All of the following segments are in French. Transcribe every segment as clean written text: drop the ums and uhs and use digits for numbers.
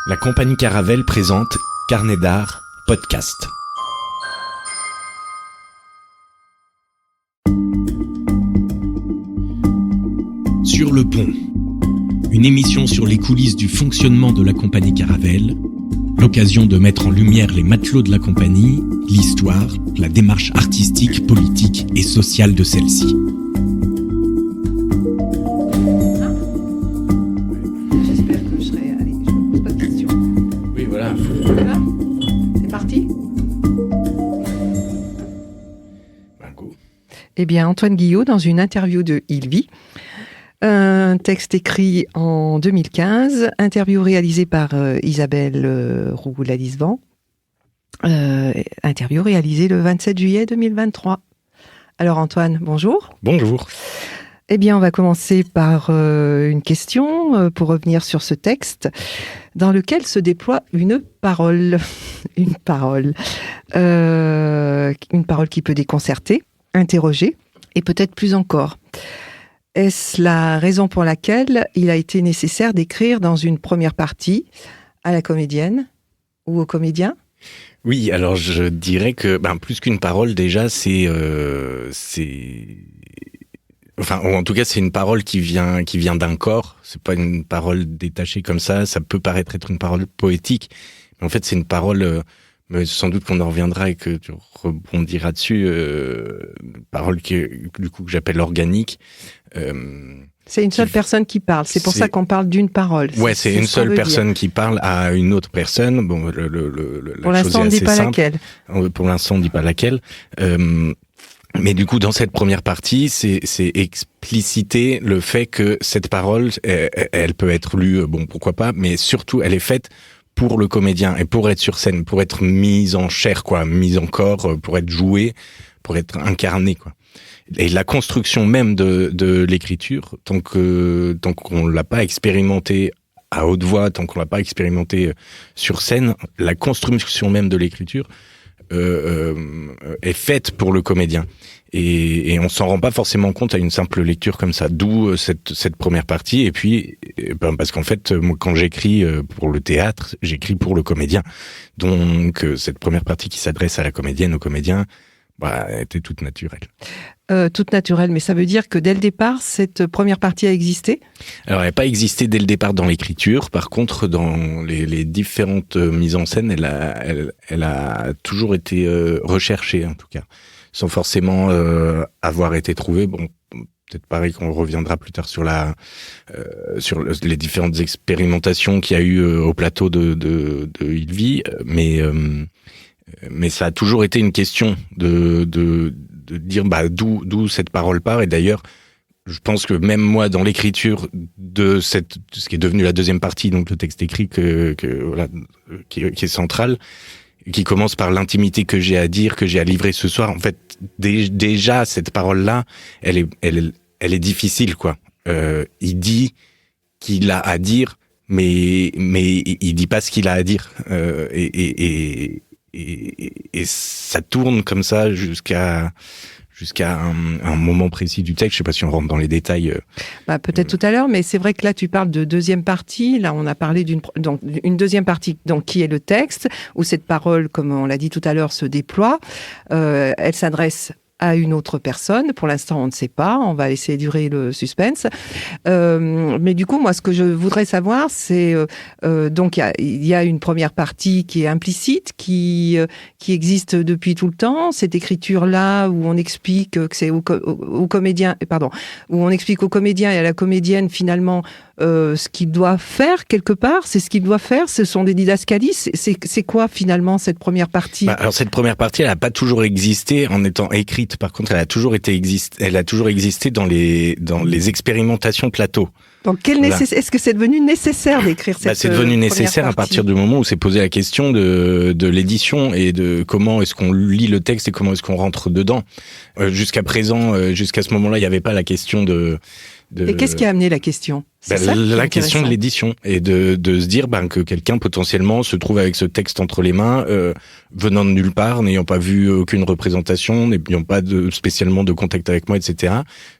La compagnie Caravelle présente Carnet d'art, podcast. Sur le pont, une émission sur les coulisses du fonctionnement de la compagnie Caravelle, l'occasion de mettre en lumière les matelots de la compagnie, l'histoire, la démarche artistique, politique et sociale de celle-ci. J'espère que je serai... Allez, je ne pose pas de questions. Oui, voilà. Voilà. C'est parti. Go. Eh bien, Antoine Guillot, dans une interview de Il Vit, un texte écrit en 2015, interview réalisée par Isabelle Roux-Lalisvan, interview réalisée le 27 juillet 2023. Alors Antoine, bonjour. Bonjour. Eh bien, on va commencer par une question pour revenir sur ce texte dans lequel se déploie une parole. Une parole qui peut déconcerter, interroger et peut-être plus encore. Est-ce la raison pour laquelle il a été nécessaire d'écrire dans une première partie à la comédienne ou au comédien ? Oui, alors je dirais que plus qu'une parole, déjà, enfin, ou en tout cas, c'est une parole qui vient d'un corps. C'est pas une parole détachée comme ça. Ça peut paraître être une parole poétique, mais en fait, c'est une parole. Mais sans doute qu'on en reviendra et que tu rebondiras dessus. Parole que j'appelle organique. C'est une seule personne qui parle. C'est pour ça qu'on parle d'une parole. Ouais, c'est une seule personne qui parle à une autre personne. Bon, pour l'instant, on ne dit pas laquelle. Pour l'instant, on ne dit pas laquelle. Mais du coup, dans cette première partie, c'est expliciter le fait que cette parole, elle peut être lue, pourquoi pas, mais surtout, elle est faite pour le comédien et pour être sur scène, pour être mise en chair, mise en corps, pour être jouée, pour être incarnée, Et la construction même de l'écriture, tant qu'on l'a pas expérimenté à haute voix, tant qu'on l'a pas expérimenté sur scène, la construction même de l'écriture est faite pour le comédien. Et on s'en rend pas forcément compte à une simple lecture comme ça. D'où cette première partie. Et puis, parce qu'en fait, moi, quand j'écris pour le théâtre, j'écris pour le comédien. Donc, cette première partie qui s'adresse à la comédienne, au comédien, était toute naturelle. Toute naturelle, mais ça veut dire que dès le départ, cette première partie a existé ? Alors, elle n'a pas existé dès le départ dans l'écriture. Par contre, dans les différentes mises en scène, elle a toujours été recherchée, en tout cas, sans forcément avoir été trouvée. Bon, peut-être pareil qu'on reviendra plus tard sur les différentes expérimentations qu'il y a eu au plateau de Il Vit, mais ça a toujours été une question de dire d'où cette parole part. Et d'ailleurs, je pense que même moi, dans l'écriture de ce qui est devenu la deuxième partie, donc le texte écrit qui est central, qui commence par l'intimité que j'ai à dire, que j'ai à livrer ce soir. En fait, déjà cette parole-là, elle est difficile, il dit qu'il a à dire, mais il dit pas ce qu'il a à dire, et ça tourne comme ça jusqu'à un moment précis du texte. Je sais pas si on rentre dans les détails. Peut-être tout à l'heure, mais c'est vrai que là tu parles de deuxième partie. Là, on a parlé d'une deuxième partie, donc qui est le texte, où cette parole, comme on l'a dit tout à l'heure, se déploie. Elle s'adresse à une autre personne. Pour l'instant, on ne sait pas. On va essayer de durer le suspense. Mais du coup, moi, ce que je voudrais savoir, c'est donc il y a une première partie qui est implicite, qui existe depuis tout le temps. Cette écriture-là où on explique que c'est au comédien, où on explique au comédien et à la comédienne finalement ce qu'il doit faire quelque part. C'est ce qu'il doit faire. Ce sont des didascalies. C'est quoi finalement cette première partie ? Alors cette première partie, elle n'a pas toujours existé en étant écrite. Par contre, elle a toujours existé dans les expérimentations plateau. Donc, est-ce que c'est devenu nécessaire d'écrire cette c'est devenu nécessaire à partir du moment où s'est posé la question de l'édition et de comment est-ce qu'on lit le texte et comment est-ce qu'on rentre dedans. Jusqu'à présent, jusqu'à ce moment-là, il n'y avait pas la question de... Et qu'est-ce qui a amené la question ? La question de l'édition et de se dire que quelqu'un potentiellement se trouve avec ce texte entre les mains, venant de nulle part, n'ayant pas vu aucune représentation, n'ayant pas spécialement de contact avec moi, etc.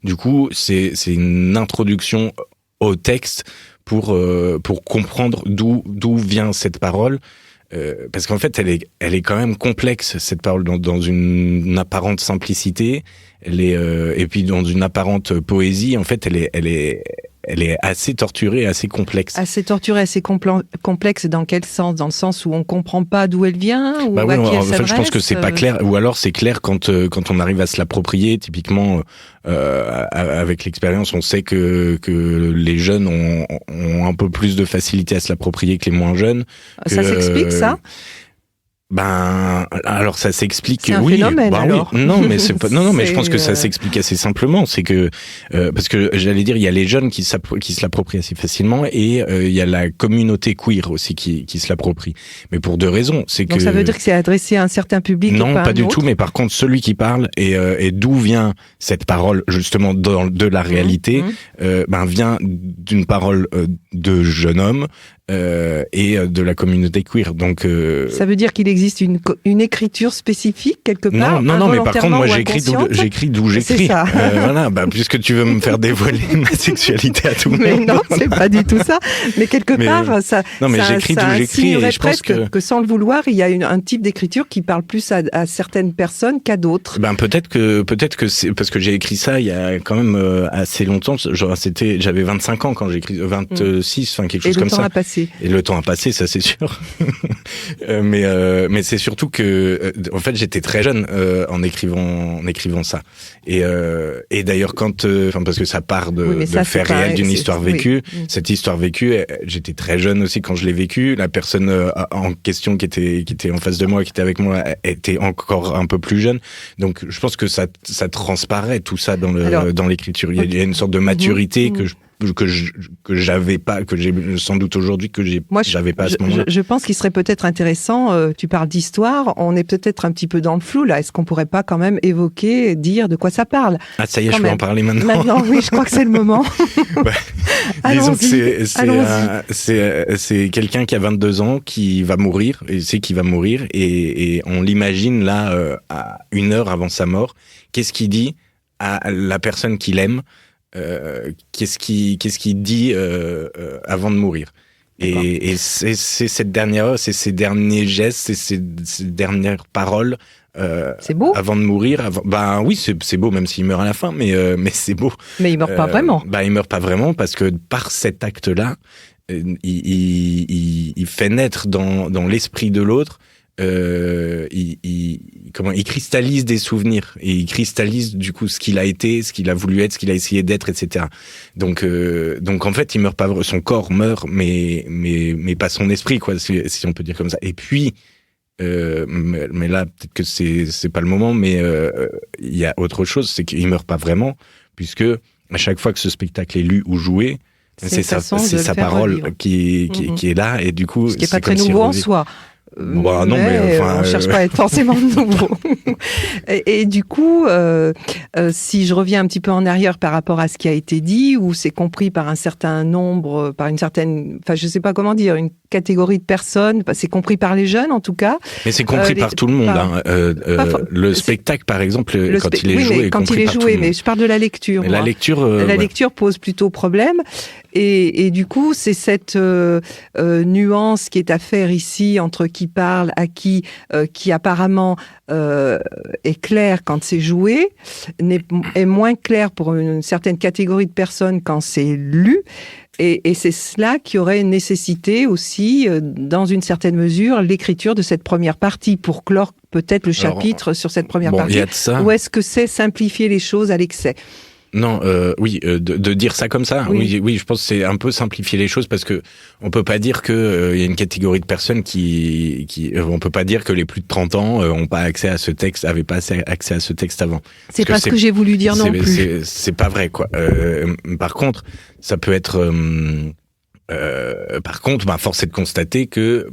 Du coup, c'est une introduction au texte pour comprendre d'où vient cette parole. Parce qu'en fait, elle est quand même complexe, cette parole, dans une apparente simplicité. Et puis dans une apparente poésie, en fait, elle est assez torturée, assez complexe. Assez torturée, assez complexe dans quel sens? Dans le sens où on comprend pas d'où elle vient, ou oui, à qui elle en fait, je pense que c'est pas clair, ou alors c'est clair quand on arrive à se l'approprier. Typiquement, avec l'expérience, on sait que les jeunes ont un peu plus de facilité à se l'approprier que les moins jeunes. Ça s'explique, ça? Alors ça s'explique. C'est un phénomène, alors. Oui. Non, mais c'est pas. Non, mais je pense que ça s'explique assez simplement. C'est que parce que j'allais dire, il y a les jeunes qui se l'approprient assez facilement, et il y a la communauté queer aussi qui se l'approprie. Mais pour deux raisons. Donc ça veut dire que c'est adressé à un certain public. Non, et pas du autre. tout. Mais par contre, celui qui parle et d'où vient cette parole, justement de la réalité, vient d'une parole de jeune homme. Et de la communauté queer. Donc ça veut dire qu'il existe une écriture spécifique quelque part. Non, mais par contre moi j'écris d'où j'écris. C'est ça. Voilà, puisque tu veux me faire dévoiler ma sexualité à tout le monde. Mais non, c'est pas du tout ça. Mais quelque part, ça. Non, mais j'écris d'où j'écris. Et je pense que sans le vouloir, il y a un type d'écriture qui parle plus à certaines personnes qu'à d'autres. Peut-être que c'est parce que j'ai écrit ça il y a quand même assez longtemps. Genre j'avais 25 ans quand j'ai écrit 26, enfin quelque chose comme ça. Et le temps a passé. Et le temps a passé, ça c'est sûr. Mais c'est surtout que, en fait, j'étais très jeune en écrivant ça. Et d'ailleurs, parce que ça part de faits réels, d'une histoire vécue. Oui. Cette histoire vécue, j'étais très jeune aussi quand je l'ai vécue. La personne en question qui était en face de moi, qui était avec moi, était encore un peu plus jeune. Donc, je pense que ça transparaît tout ça dans l'écriture. Il y a une sorte de maturité que j'avais pas, que j'ai sans doute aujourd'hui, que j'avais pas à ce moment-là. Je pense qu'il serait peut-être intéressant, tu parles d'histoire, on est peut-être un petit peu dans le flou là, est-ce qu'on pourrait pas quand même évoquer, dire de quoi ça parle? Ah ça y est, je peux en parler maintenant. Maintenant, oui, je crois que c'est le moment. Disons que c'est quelqu'un qui a 22 ans, qui va mourir, et c'est qui va mourir, et on l'imagine là, à 1 heure avant sa mort. Qu'est-ce qu'il dit à la personne qu'il aime? Qu'est-ce qu'il dit avant de mourir, et c'est cette dernière heure, c'est ces derniers gestes, c'est ces dernières paroles c'est beau avant de mourir. Oui, c'est beau, même s'il meurt à la fin, mais c'est beau. Mais il meurt pas vraiment. Il meurt pas vraiment, parce que par cet acte-là, il fait naître dans l'esprit de l'autre. Il cristallise des souvenirs, et il cristallise du coup ce qu'il a été, ce qu'il a voulu être, ce qu'il a essayé d'être, etc. Donc en fait, il meurt pas, son corps meurt, mais pas son esprit, quoi, si on peut dire comme ça. Et puis, mais là peut-être que c'est pas le moment, mais il y a autre chose, c'est qu'il meurt pas vraiment, puisque à chaque fois que ce spectacle est lu ou joué, c'est sa parole qui est là, et du coup, ce qui est pas très nouveau en soi. Non, mais on cherche pas à être forcément nouveau. et du coup, si je reviens un petit peu en arrière par rapport à ce qui a été dit, où c'est compris par un certain nombre, par une certaine, enfin je sais pas comment dire, une catégorie de personnes, c'est compris par les jeunes en tout cas. Mais c'est compris par tout le monde. Le spectacle, par exemple, quand il est joué, est compris par tout le monde. Mais je parle de la lecture. La lecture pose plutôt problème. Et du coup, c'est cette nuance qui est à faire ici entre qui parle à qui apparemment est clair quand c'est joué, est moins clair pour une certaine catégorie de personnes quand c'est lu. Et c'est cela qui aurait nécessité aussi, dans une certaine mesure, l'écriture de cette première partie pour clore peut-être le chapitre sur cette première partie. Il y a de ça. Ou est-ce que c'est simplifier les choses à l'excès ? Non, de dire ça comme ça, oui, je pense que c'est un peu simplifier les choses, parce que on peut pas dire que y a une catégorie de personnes on peut pas dire que les plus de 30 ans ont pas accès à ce texte, avaient pas accès à ce texte avant. C'est pas ce que j'ai voulu dire non plus. C'est pas vrai, quoi. Par contre, ça peut être. Par contre, force est de constater que,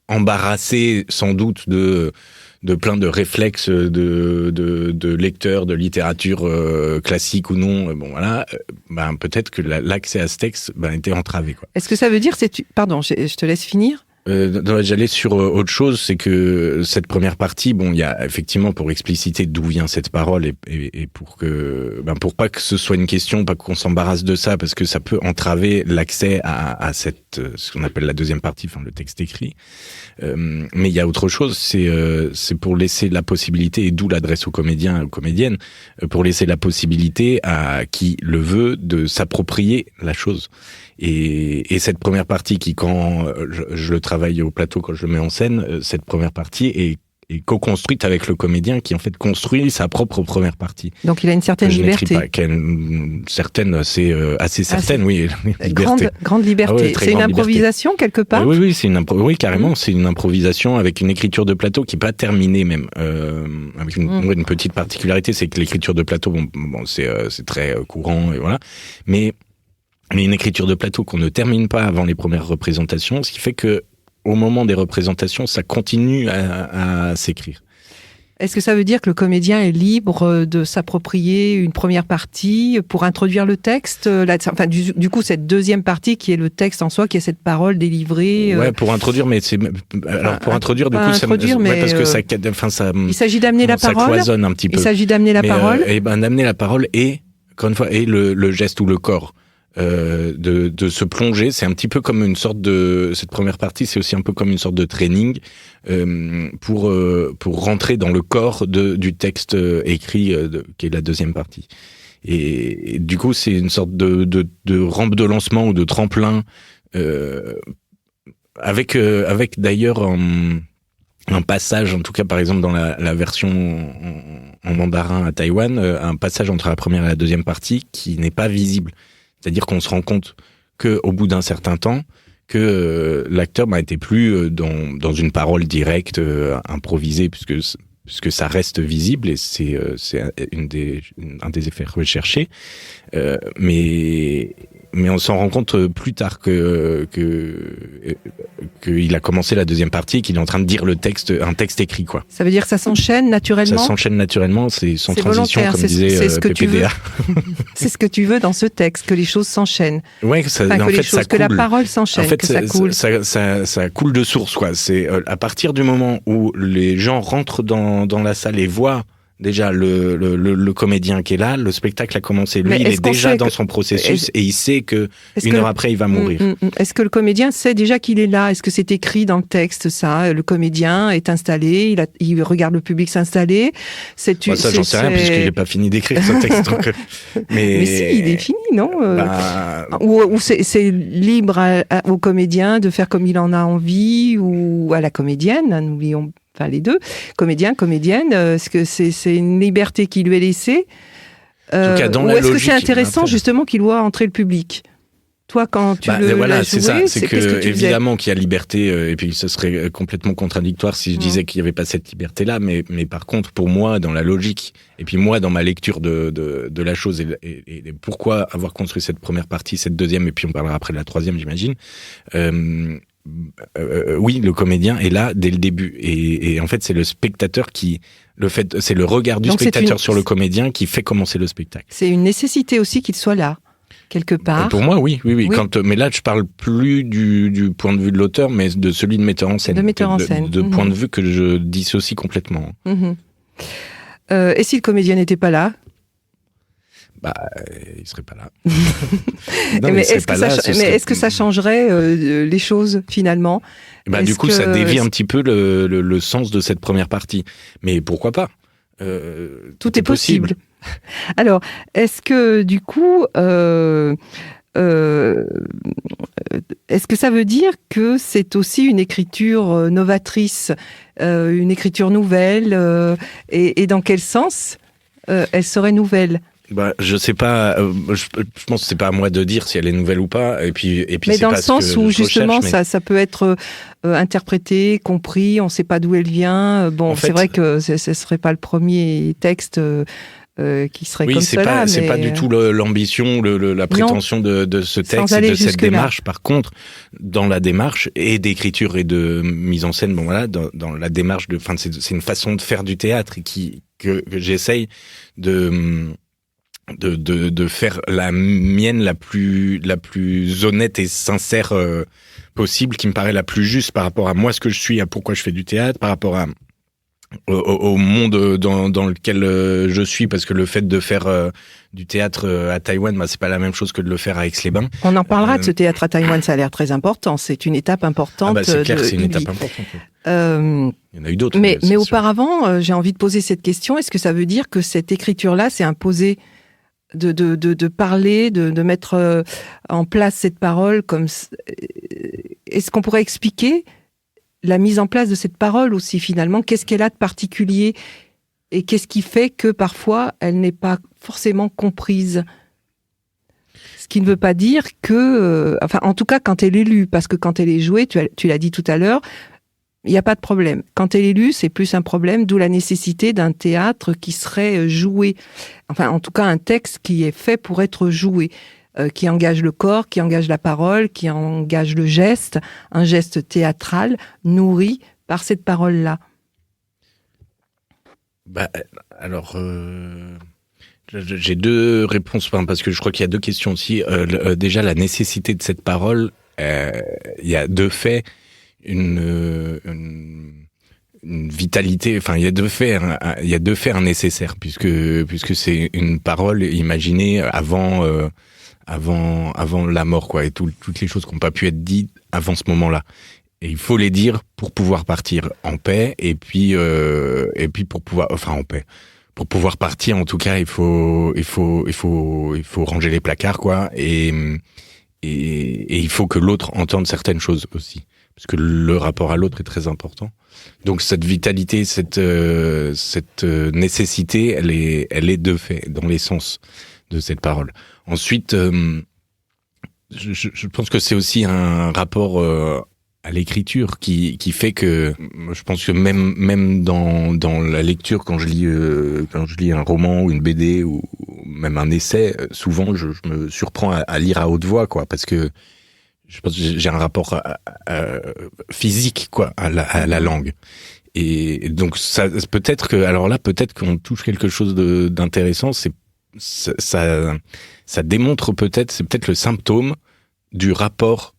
embarrassé sans doute de plein de réflexes de lecteurs de littérature classique ou non, peut-être que l'accès à ce texte était entravé, quoi. Est-ce que ça veut dire pardon, je te laisse finir. J'allais sur autre chose, c'est que cette première partie, bon, il y a effectivement pour expliciter d'où vient cette parole et pour que, pour pas que ce soit une question, pas qu'on s'embarrasse de ça, parce que ça peut entraver l'accès à cette, ce qu'on appelle la deuxième partie, enfin le texte écrit. Mais il y a autre chose, c'est pour laisser la possibilité, et d'où l'adresse aux comédiens, aux comédiennes, pour laisser la possibilité à qui le veut de s'approprier la chose. Et cette première partie qui, quand je le travaille au plateau, quand je le mets en scène, cette première partie est co-construite avec le comédien qui en fait construit sa propre première partie. Donc il a une certaine liberté. Certaine, c'est assez certaine, oui. Grande liberté. Ah ouais, c'est une improvisation quelque part. Oui, oui, carrément. C'est une improvisation avec une écriture de plateau qui n'est pas terminée même. Avec une petite particularité, c'est que l'écriture de plateau, bon, c'est très courant et voilà. Mais une écriture de plateau qu'on ne termine pas avant les premières représentations, ce qui fait que au moment des représentations, ça continue à s'écrire. Est-ce que ça veut dire que le comédien est libre de s'approprier une première partie pour introduire le texte, du coup cette deuxième partie qui est le texte en soi, qui est cette parole délivrée Ouais, pour introduire, mais c'est alors pour introduire du coup introduire, ça, parce que ça, il s'agit d'amener la parole. Ça cloisonne un petit peu. Il s'agit d'amener la parole. D'amener la parole et encore une fois et le geste ou le corps. De se plonger, c'est un petit peu comme une sorte de cette première partie, c'est aussi un peu comme une sorte de training pour rentrer dans le corps du texte écrit qui est la deuxième partie. Et du coup, c'est une sorte de rampe de lancement ou de tremplin avec d'ailleurs un passage, en tout cas par exemple dans la version en mandarin à Taïwan, un passage entre la première et la deuxième partie qui n'est pas visible. C'est-à-dire qu'on se rend compte qu'au bout d'un certain temps, que l'acteur était plus dans une parole directe, improvisée, puisque ça reste visible et c'est un des effets recherchés. Mais on s'en rend compte plus tard qu'il a commencé la deuxième partie et qu'il est en train de dire un texte écrit, quoi. Ça veut dire que ça s'enchaîne naturellement? Ça s'enchaîne naturellement, c'est sans transition, comme disait PPDA. C'est ce que tu veux dans ce texte, que les choses s'enchaînent. Ouais, ça coule. Que la parole s'enchaîne, en fait, que ça coule. Ça coule de source, quoi. C'est à partir du moment où les gens rentrent dans la salle et voient déjà le comédien qui est là, le spectacle a commencé. Lui, il est déjà dans son processus et il sait que une heure après, il va mourir. Est-ce que le comédien sait déjà qu'il est là? Est-ce que c'est écrit dans le texte, ça? Le comédien est installé, il regarde le public s'installer. Ça, j'en sais rien, puisque j'ai pas fini d'écrire ce texte. Donc, mais si, il est fini, non? Ou c'est libre au comédien de faire comme il en a envie, ou à la comédienne, n'oublions enfin les deux, comédien, comédienne, est-ce que c'est une liberté qui lui est laissée ou est-ce que c'est intéressant justement qu'il voit entrer le public? Toi, quand tu l'as joué, c'est ça, c'est que évidemment qu'il y a liberté, et puis ce serait complètement contradictoire si je disais qu'il n'y avait pas cette liberté-là, mais par contre, pour moi, dans la logique, et puis moi, dans ma lecture de la chose, et pourquoi avoir construit cette première partie, cette deuxième, et puis on parlera après de la troisième, j'imagine, oui, le comédien est là dès le début, et en fait, c'est le spectateur c'est le regard du spectateur sur le comédien qui fait commencer le spectacle. C'est une nécessité aussi qu'il soit là, quelque part. Pour moi, oui. Mais là, je parle plus du point de vue de l'auteur, mais de celui de metteur en scène. De point de vue que je dissocie complètement. Et si le comédien n'était pas là? Il serait pas là. Mais est-ce que ça changerait les choses finalement? Du coup, ça dévie un petit peu le sens de cette première partie. Mais pourquoi pas? Tout est possible. Alors, est-ce que du coup, est-ce que ça veut dire que c'est aussi une écriture novatrice, une écriture nouvelle, et dans quel sens elle serait nouvelle? Je sais pas. Je pense que c'est pas à moi de dire si elle est nouvelle ou pas. Et puis. Mais dans le sens où justement ça peut être interprété, compris. On sait pas d'où elle vient. Bon, c'est vrai que ce serait pas le premier texte qui serait comme cela. C'est pas du tout l'ambition, la prétention de ce texte et de cette démarche. Par contre, dans la démarche et d'écriture et de mise en scène, dans la démarche c'est une façon de faire du théâtre que j'essaye de faire la mienne la plus honnête et sincère possible, qui me paraît la plus juste par rapport à moi, ce que je suis, à pourquoi je fais du théâtre, par rapport au monde dans lequel je suis, parce que le fait de faire du théâtre à Taïwan, c'est pas la même chose que de le faire à Aix-les-Bains. On en parlera de ce théâtre à Taïwan, ça a l'air très important. C'est une étape importante. C'est clair, c'est une étape importante. Il y en a eu d'autres. Mais auparavant, j'ai envie de poser cette question. Est-ce que ça veut dire que cette écriture-là s'est imposée de parler, de mettre en place cette parole comme... Est-ce qu'on pourrait expliquer la mise en place de cette parole aussi, finalement? Qu'est-ce qu'elle a de particulier? Et qu'est-ce qui fait que parfois, elle n'est pas forcément comprise? Ce qui ne veut pas dire que... en tout cas, quand elle est lue, parce que quand elle est jouée, tu l'as dit tout à l'heure, il n'y a pas de problème. Quand elle est lue, c'est plus un problème, d'où la nécessité d'un théâtre qui serait joué. En tout cas, un texte qui est fait pour être joué. Qui engage le corps, qui engage la parole, qui engage le geste, un geste théâtral nourri par cette parole-là. Alors, j'ai deux réponses, parce que je crois qu'il y a deux questions aussi. Déjà, la nécessité de cette parole, il y a de fait une vitalité, il y a de fait un nécessaire, puisque c'est une parole imaginée avant la mort, quoi, et toutes les choses qui n'ont pas pu être dites avant ce moment-là. Et il faut les dire pour pouvoir partir en paix, et puis pour pouvoir, en paix. Pour pouvoir partir, en tout cas, il faut ranger les placards, quoi, et il faut que l'autre entende certaines choses aussi, parce que le rapport à l'autre est très important. Donc cette vitalité, cette nécessité, elle est de fait dans l'essence de cette parole. Ensuite, je pense que c'est aussi un rapport à l'écriture qui fait que je pense que même dans la lecture, quand je lis un roman ou une BD ou même un essai, souvent je me surprends à lire à haute voix, quoi, parce que je pense que j'ai un rapport physique, quoi, à la langue. Et donc ça, peut-être qu'on touche quelque chose d'intéressant. Ça démontre peut-être, c'est peut-être le symptôme du rapport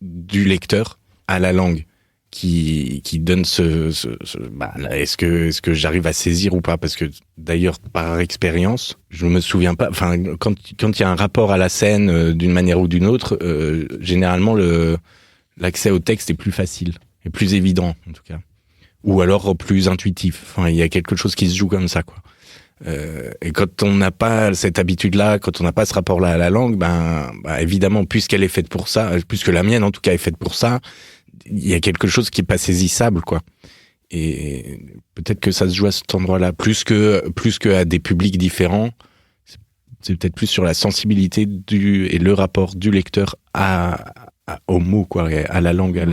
du lecteur à la langue qui donne est-ce que j'arrive à saisir ou pas? Parce que d'ailleurs, par expérience, je me souviens pas, quand il y a un rapport à la scène d'une manière ou d'une autre, généralement l'accès au texte est plus facile, est plus évident en tout cas, ou alors plus intuitif. Il y a quelque chose qui se joue comme ça, quoi. Et quand on n'a pas cette habitude-là, quand on n'a pas ce rapport-là à la langue, évidemment, puisqu'elle est faite pour ça, puisque la mienne en tout cas est faite pour ça, il y a quelque chose qui est pas saisissable, quoi. Et peut-être que ça se joue à cet endroit-là, plus que à des publics différents. C'est peut-être plus sur la sensibilité et le rapport du lecteur au mot, quoi, à la langue.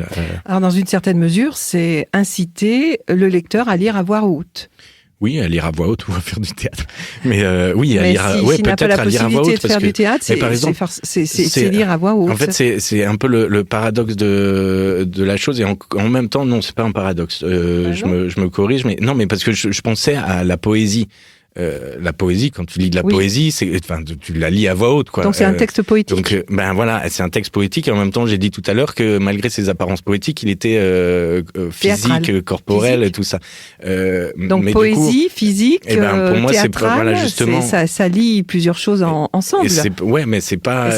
Alors, dans une certaine mesure, c'est inciter le lecteur à lire à voix haute. Oui, à lire à voix haute ou à faire du théâtre. Mais oui, à lire peut-être à lire à voix haute. De faire du théâtre, c'est lire à voix haute. En fait, c'est un peu le paradoxe de la chose, et en même temps, non, c'est pas un paradoxe. Je me corrige, mais non, mais parce que je pensais à la poésie. La poésie, quand tu lis de la poésie, tu la lis à voix haute, quoi. Donc c'est un texte poétique. Donc voilà, c'est un texte poétique, et en même temps, j'ai dit tout à l'heure que malgré ses apparences poétiques, il était physique, corporel, et tout ça. Donc mais poésie, physique, pour moi, théâtrale, justement, ça lie plusieurs choses ensemble. Mais c'est pas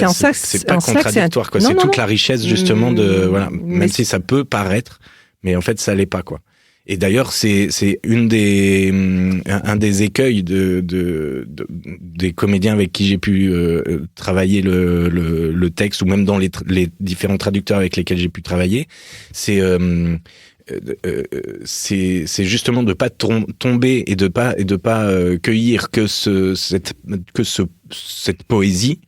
contradictoire, quoi. C'est toute la richesse justement même si ça peut paraître, mais en fait, ça l'est pas, quoi. Et d'ailleurs, c'est un des écueils des comédiens avec qui j'ai pu travailler le texte, ou même dans les différents traducteurs avec lesquels j'ai pu travailler, c'est justement de pas tomber et de pas cueillir que cette poésie,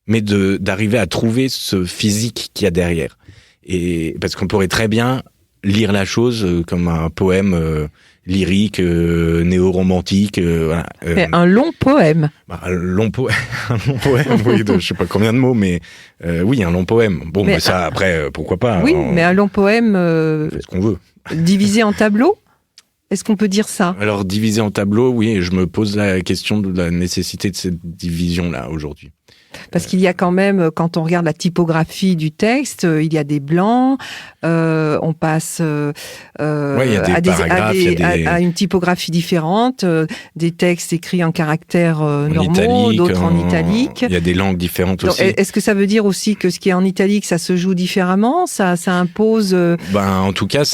mais d'arriver à trouver ce physique qu'il y a derrière. Et parce qu'on pourrait très bien lire la chose comme un poème lyrique, néo-romantique. Voilà. Un long poème. Un long poème, oui, je sais pas combien de mots, mais oui, un long poème. Bon, mais ça, après, pourquoi pas. Oui, mais un long poème... fait ce qu'on veut. Divisé en tableaux ? Est-ce qu'on peut dire ça ? Alors, divisé en tableaux, oui, je me pose la question de la nécessité de cette division-là aujourd'hui. Parce qu'il y a quand même, quand on regarde la typographie du texte, il y a des blancs, on passe à une typographie différente, des textes écrits en caractères normaux, d'autres en italique. Il y a des langues différentes donc, aussi. Est-ce que ça veut dire aussi que ce qui est en italique, ça se joue différemment ? Ça impose... En tout cas,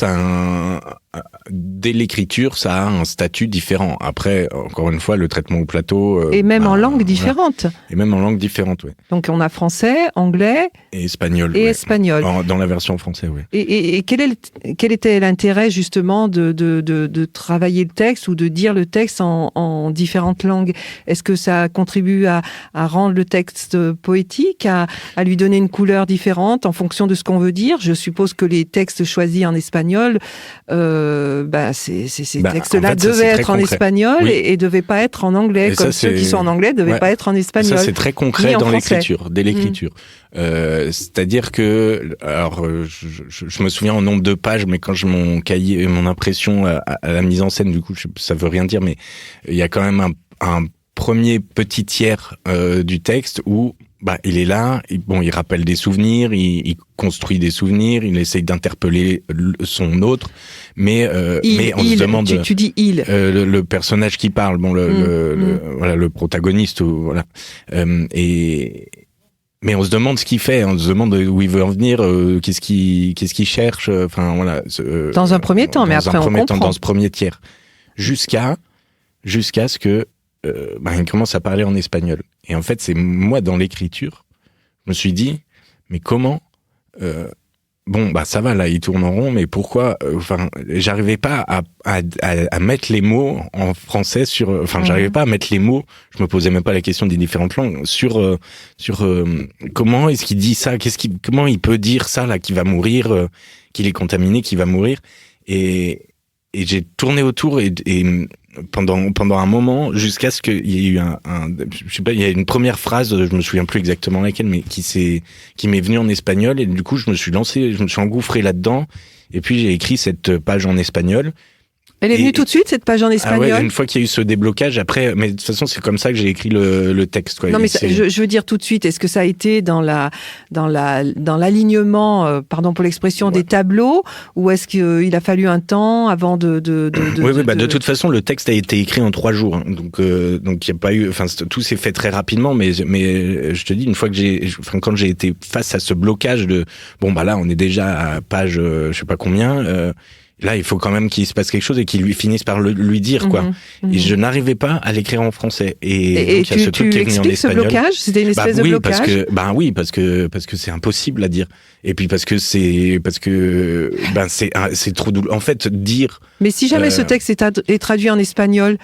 dès l'écriture, ça a un statut différent. Après, encore une fois, le traitement au plateau... Et même en langue différente. Voilà. Et même en langue différente, oui. Donc on a français, anglais... Et espagnol. Et espagnol. Dans la version française, oui. Et quel était l'intérêt, justement, de travailler le texte ou de dire le texte en différentes langues ? Est-ce que ça contribue à rendre le texte poétique, à lui donner une couleur différente en fonction de ce qu'on veut dire ? Je suppose que les textes choisis en espagnol... ces textes-là en fait, devaient être en espagnol et devaient pas être en anglais, et comme ça, ceux qui sont en anglais devaient pas être en espagnol. Ça, c'est très concret dans l'écriture, dès l'écriture. C'est-à-dire que, alors, je me souviens en nombre de pages, mais quand mon cahier, mon impression à la mise en scène, du coup, ça veut rien dire, mais il y a quand même un premier petit tiers du texte où il est là, il rappelle des souvenirs, il construit des souvenirs, il essaye d'interpeller son autre, mais on se demande... Tu dis il. Le personnage qui parle, le protagoniste, voilà. Mais on se demande ce qu'il fait, on se demande où il veut en venir, qu'est-ce qu'il cherche, enfin voilà. Dans un premier temps, mais après on comprend. Dans ce premier tiers, jusqu'à ce que il commence à parler en espagnol. Et en fait, c'est moi dans l'écriture, je me suis dit, mais comment ça va là, il tourne en rond, mais pourquoi j'arrivais pas à mettre les mots en français sur, j'arrivais pas à mettre les mots. Je me posais même pas la question des différentes langues sur comment est-ce qu'il dit ça, comment il peut dire ça là, qu'il va mourir, qu'il est contaminé, qu'il va mourir, et j'ai tourné autour et pendant un moment, jusqu'à ce qu'il y ait eu il y a une première phrase, je me souviens plus exactement laquelle, mais qui m'est venue en espagnol, et du coup, je me suis engouffré là-dedans, et puis j'ai écrit cette page en espagnol. Elle est venue tout de suite, cette page en espagnol? Ah ouais, une fois qu'il y a eu ce déblocage, après, mais de toute façon, c'est comme ça que j'ai écrit le texte, quoi. Non, mais je veux dire tout de suite, est-ce que ça a été dans l'alignement, pardon pour l'expression, des tableaux, ou est-ce qu'il a fallu un temps avant de de toute façon, le texte a été écrit en 3 jours, hein, donc il y a pas eu, tout s'est fait très rapidement, mais je te dis, une fois que quand j'ai été face à ce blocage de, là, on est déjà à page, je sais pas combien, là, il faut quand même qu'il se passe quelque chose et qu'il lui finisse par lui dire, quoi. Et je n'arrivais pas à l'écrire en français. Et donc, il y a ce truc qui est venu en espagnol. Ce blocage? C'était une espèce de blocage? Parce que c'est impossible à dire. Et puis parce que c'est trop douloureux. En fait, dire. Mais si jamais ce texte est traduit en espagnol,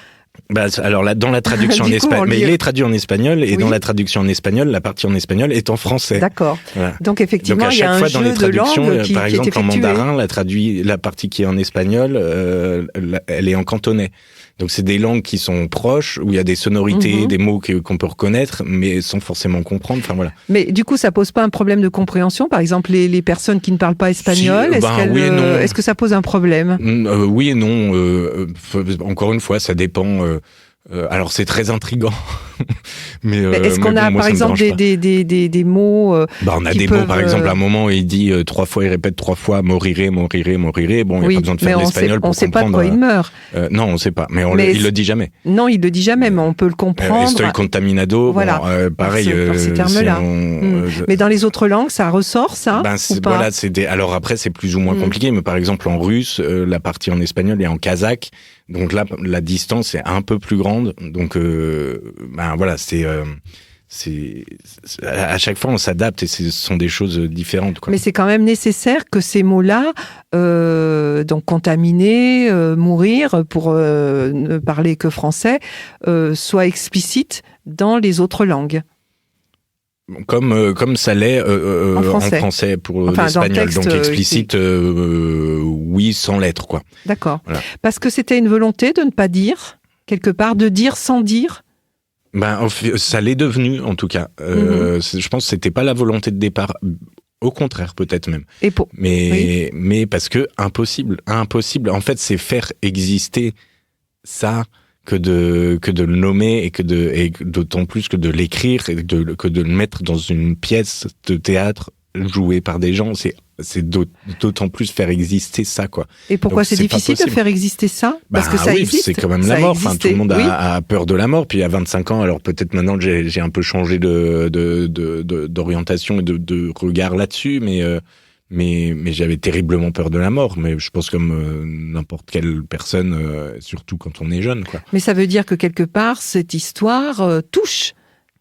alors là, dans la traduction en espagnol, mais il est traduit en espagnol, et dans la traduction en espagnol, la partie en espagnol est en français. D'accord. Voilà. Donc effectivement, il y a un jeu dans les traductions, de langue par exemple en mandarin, la partie qui est en espagnol, elle est en cantonais. Donc c'est des langues qui sont proches, où il y a des sonorités, des mots qu'on peut reconnaître, mais sans forcément comprendre. Enfin voilà. Mais du coup, ça pose pas un problème de compréhension? Par exemple, les personnes qui ne parlent pas espagnol, est-ce que ça pose un problème? Oui et non. Encore une fois, ça dépend. Alors c'est très intriguant. mais est-ce qu'on a par exemple des mots on a des mots, par exemple, à un moment il dit 3 fois, il répète 3 fois moriré. Bon, il n'y a pas besoin de faire l'espagnol pour comprendre. On sait pas de quoi il meurt. Non, on sait pas, mais il le dit jamais. Non, il le dit jamais, mais on peut le comprendre. Estoy contaminado, voilà. Pareil. Ces termes-là. Mais dans les autres langues, ça ressort, ça ou pas? Voilà, alors après c'est plus ou moins compliqué, mais par exemple en russe, la partie en espagnol est en kazakh. Donc là, la distance est un peu plus grande. Donc, voilà, à chaque fois, on s'adapte et ce sont des choses différentes, quoi. Mais c'est quand même nécessaire que ces mots-là, donc contaminer, mourir, pour ne parler que français, soient explicites dans les autres langues. Comme ça l'est en français pour l'espagnol, donc explicite, oui, sans lettres, quoi. D'accord. Voilà. Parce que c'était une volonté de ne pas dire, quelque part, de dire sans dire. Ça l'est devenu, en tout cas. Je pense que c'était pas la volonté de départ. Au contraire, peut-être même. Mais parce que impossible. En fait, c'est faire exister ça que de le nommer et d'autant plus que de l'écrire et que de le mettre dans une pièce de théâtre jouée par des gens. C'est d'autant plus faire exister ça, quoi. Et pourquoi Donc, c'est difficile de faire exister ça? Parce que ça existe. C'est quand même la mort. Enfin, tout le monde a peur de la mort. Puis à 25 ans, alors peut-être maintenant que j'ai un peu changé d'orientation et de regard là-dessus, mais j'avais terriblement peur de la mort. Mais je pense comme n'importe quelle personne, surtout quand on est jeune, quoi. Mais ça veut dire que quelque part, cette histoire